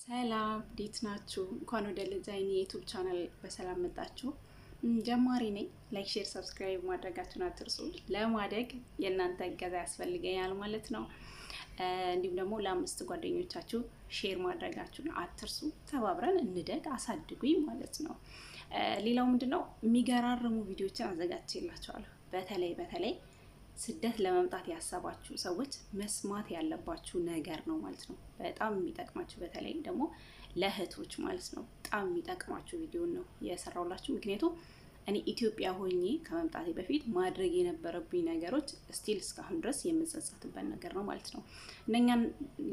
ሰላም እንዴት ናችሁ? እንኳን ወደ ልዛይኒ ዩቲዩብ ቻናል በሰላም መጣችሁ። ጀማሪ ነኝ። ላይክ፣ ሼር፣ ሰብስክራይብ ማድረጋችሁን አትርሱ። ለማደግ የእናንተ እገዛ ያስፈልገኛል ማለት ነው። እንዲሁም ደግሞ ለአምስት ጓደኞቻችሁ ሼር ማድረጋችሁን አትርሱ። ተባብረን እንደግ፣ አሳድጉኝ ማለት ነው። ሌላው ምንድነው የሚገራርሙ ቪዲዮዎችን አዘጋጅቼላችኋለሁ። በተለይ ስደት ለመምጣት ያሰባችሁ ሰዎች መስማት ያለባችሁ ነገር ነው ማለት ነው። በጣም የሚጠቅማችሁ በተለይ ደግሞ ለእህቶች ማለት ነው። በጣም የሚጠቅማችሁ ቪዲዮ ነው የሰራሁላችሁ። ምክንያቱም እኔ ኢትዮጵያ ሆኜ ከመምጣቴ በፊት ማድረግ የነበረብኝ ነገሮች ስቲል እስካሁን ድረስ የምጸጸትበት ነገር ነው ማለት ነው።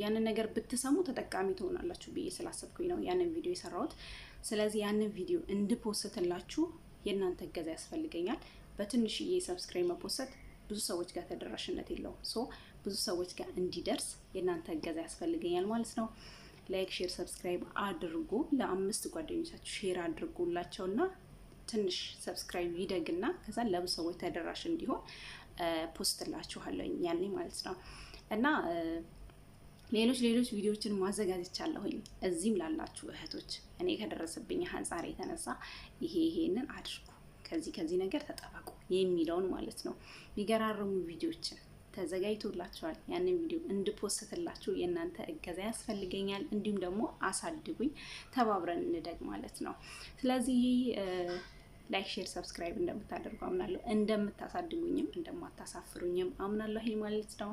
ያንን ነገር ብትሰሙ ተጠቃሚ ትሆናላችሁ ብዬ ስላሰብኩኝ ነው ያንን ቪዲዮ የሰራሁት። ስለዚህ ያንን ቪዲዮ እንድፖስትላችሁ የእናንተ እገዛ ያስፈልገኛል። በትንሽዬ ሰብስክራይብ መፖሰት ብዙ ሰዎች ጋር ተደራሽነት የለውም። ብዙ ሰዎች ጋር እንዲደርስ የእናንተ እገዛ ያስፈልገኛል ማለት ነው። ላይክ፣ ሼር፣ ሰብስክራይብ አድርጉ። ለአምስት ጓደኞቻችሁ ሼር አድርጉላቸውና ትንሽ ሰብስክራይብ ይደግና ከዛ ለብዙ ሰዎች ተደራሽ እንዲሆን ፖስትላችኋለሁ ያኔ ማለት ነው። እና ሌሎች ቪዲዮዎችን ማዘጋጀቻለሁኝ እዚህም ላላችሁ እህቶች እኔ ከደረሰብኝ አንጻር የተነሳ ይሄንን አድርጉ፣ ከዚህ ነገር ተጠበቁ የሚለውን ማለት ነው። የሚገራርሙ ቪዲዮዎችን ተዘጋጅቶላችኋል። ያንን ቪዲዮ እንድፖስትላችሁ የእናንተ እገዛ ያስፈልገኛል። እንዲሁም ደግሞ አሳድጉኝ፣ ተባብረን እንደግ ማለት ነው። ስለዚህ ላይክ፣ ሼር፣ ሰብስክራይብ እንደምታደርጉ አምናለሁ። እንደምታሳድጉኝም እንደማታሳፍሩኝም አምናለሁ ማለት ነው።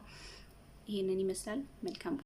ይሄንን ይመስላል። መልካም